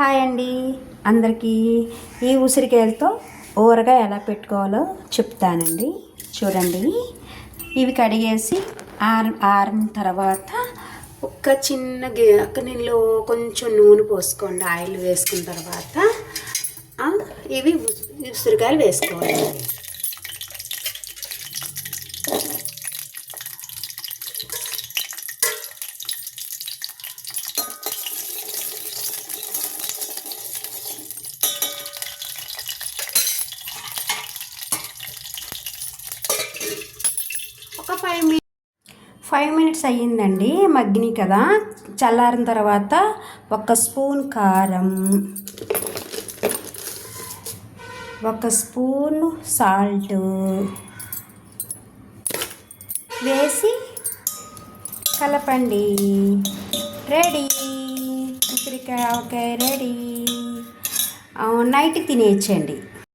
Hi అండి అందరికీ. ఈ ఉసిరికాయలతో ఊరగా ఎలా పెట్టుకోవాలో చెప్తానండి. చూడండి, ఇవి కడిగేసి ఆరిన తర్వాత ఒక చిన్న గిన్నెలో కొంచెం నూనె పోసుకోండి. ఆయిల్ వేసుకున్న తర్వాత ఇవి ఉసిరికాయలు వేసుకోవాలి. ఒక 5 మినిట్స్ అయ్యిందండి, మగ్గిని కదా. చల్లారిన తర్వాత ఒక స్పూన్ కారం, ఒక స్పూన్ సాల్ట్ వేసి కలపండి. రెడీ, ఉసిరికాయ ఓకే రెడీ. నైట్ తినేయచ్చండి.